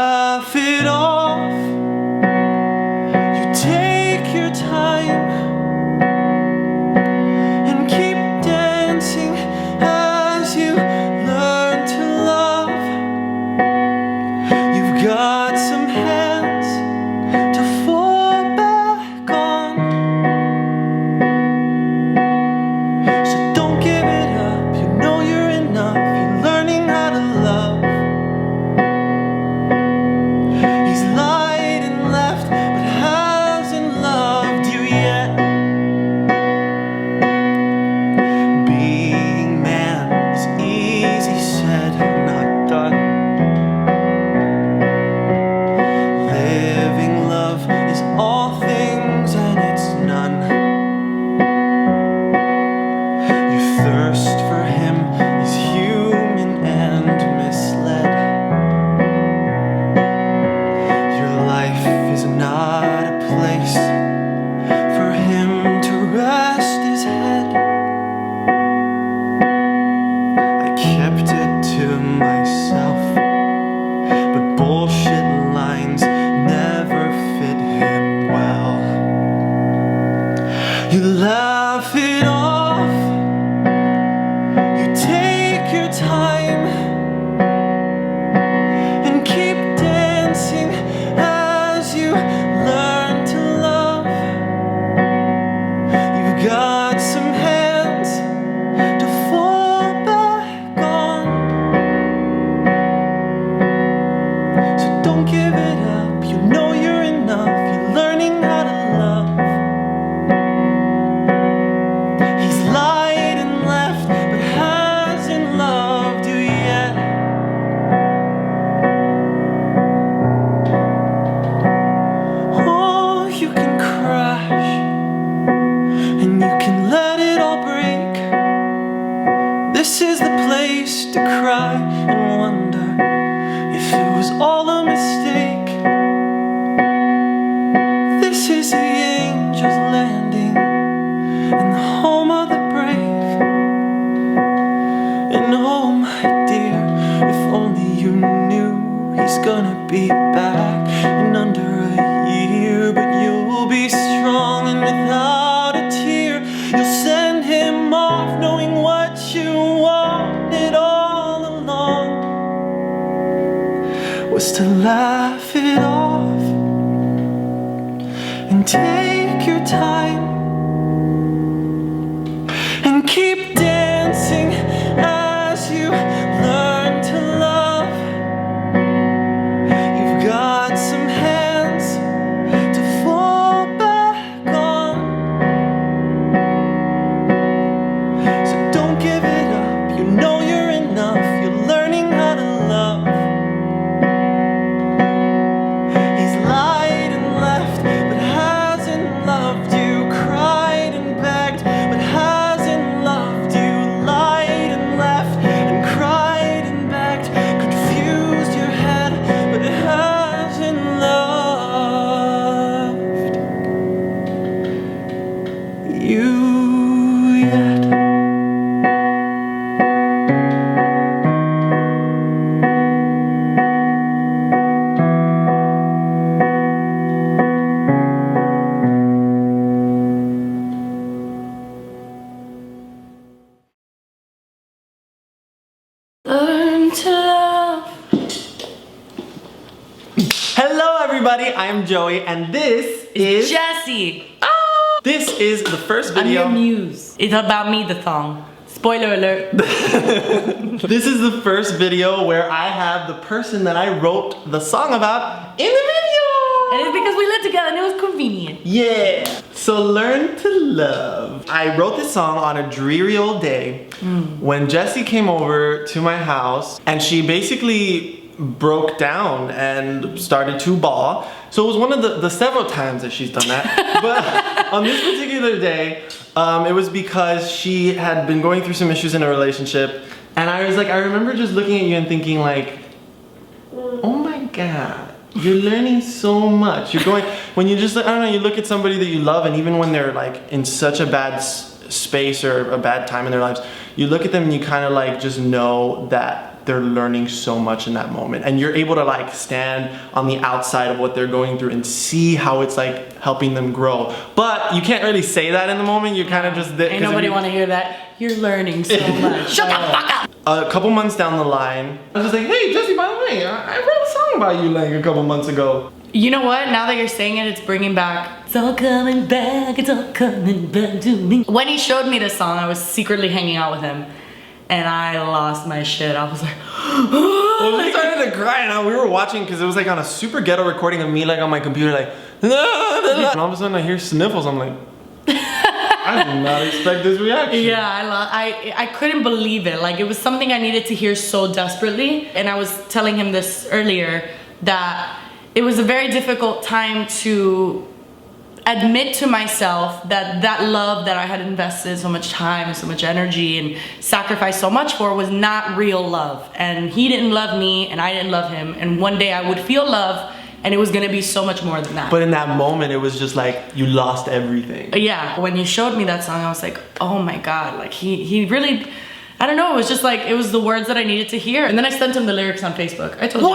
laugh it off. You take your time and keep dancing as you learn to love. You've got some hands to fall back on, so don't give it up. You know you're enough. You're learning how to love. He's lied and left, but hasn't loved you yet. Being man is easy said, not done. Living love is all things and it's none. Your thirst for him is human and misled. Your life is not a place for him to rest his head. I kept it to myself, but bullshit lines never fit him well. You laugh it off. You take your time and keep dancing as you learn to love. You've got some hands to fall back on, so don't give it up. You know you're enough. You're learning how to love. He's lied and left, but hasn't loved you yet. Oh, you can crash and you can let it all break. This is the place to cry and wonder if it was all a mistake. This is the angels landing and the home of the brave. And oh my dear, if only you knew he's gonna be back in under a year. But you'll be strong and without a tear, you'll send him off knowing what you wanted all along was to laugh it off and take your time and keep dancing as you learn to love. You've got some hands to fall back on, so don't give it up. You know you're enough. You're learning how to love. He's lied and left, but hasn't loved you. Cried and begged, but hasn't loved you. Lied and left and cried and begged. Confused your head, but it hasn't loved you yet. Learn to love. Hello everybody, I am Joey and this is Jessie. This is the first I'm video. your muse. It's about me, the song. Spoiler alert. This is the first video where I have the person that I wrote the song about in the video. And it's because we lived together and it was convenient. Yeah. So learn to love. I wrote this song on a dreary old day when Jessie came over to my house and she basically broke down and started to bawl. So it was one of the several times that she's done that. But on this particular day, it was because she had been going through some issues in a relationship. And I was like, I remember just looking at you and thinking like, oh my God, you're learning so much. You're going, when you just, I don't know, you look at somebody that you love and even when they're like in such a bad space or a bad time in their lives, you look at them and you kind of like just know that they're learning so much in that moment, and you're able to like stand on the outside of what they're going through and see how it's like helping them grow. But you can't really say that in the moment. You're kind of just Ain't nobody want to hear that. You're learning so much. Shut the fuck up. A couple months down the line, I was just like, hey Jesse, by the way, I wrote a song about you like a couple months ago. You know what? Now that you're saying it, it's bringing back. It's all coming back. It's all coming back to me. When he showed me this song, I was secretly hanging out with him. And I lost my shit. I was like, well, we started to cry, and we were watching because it was like on a super ghetto recording of me like on my computer, like, and all of a sudden I hear sniffles. I'm like, I did not expect this reaction. Yeah, I couldn't believe it. Like, it was something I needed to hear so desperately. And I was telling him this earlier, that it was a very difficult time to admit to myself that that love that I had invested so much time and so much energy and sacrificed so much for was not real love. And he didn't love me and I didn't love him. And one day I would feel love and it was gonna be so much more than that. But in that moment, it was just like, you lost everything. Yeah, when you showed me that song, I was like, oh my God, like he really, I don't know, it was just like, it was the words that I needed to hear. And then I sent him the lyrics on Facebook. I told you.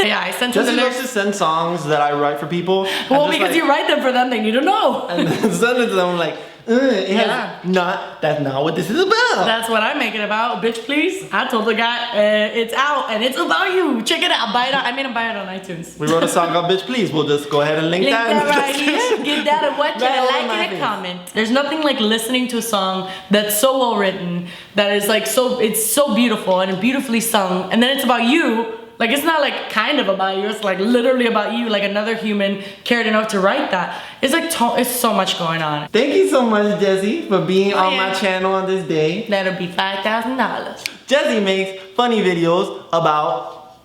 Yeah, I sent him the lyrics. Jesse loves to send songs that I write for people. Well, because like, you write them for them, they need to know. And then send it to them like, that's not what this is about. That's what I'm making about, bitch please. I told the guy, it's out and it's about you. Check it out, buy it out. I made him buy it on iTunes. We wrote a song called Bitch Please. We'll just go ahead and link that right here. Get that and watch it and like it and comment. There's nothing like listening to a song that's so well written, that is like it's so beautiful and beautifully sung, and then it's about you. Like, it's not like kind of about you, it's like literally about you, like another human cared enough to write that. It's like, it's so much going on. Thank you so much, Jesse, for being on my channel on this day. That'll be $5,000. Jesse makes funny videos about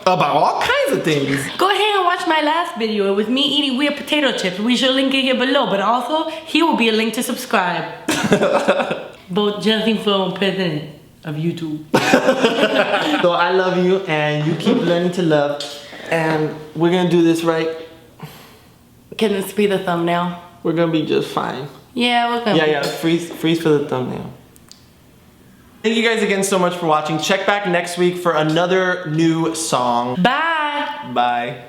all kinds of things. Go ahead and watch my last video with me eating weird potato chips. We should link it here below, but also, here will be a link to subscribe. Both Jesse for president of YouTube. So I love you, and you keep learning to love, and we're gonna do this right. Can this be the thumbnail? We're gonna be just fine. Yeah, we're gonna Yeah, freeze for the thumbnail. Thank you guys again so much for watching. Check back next week for another new song. Bye! Bye.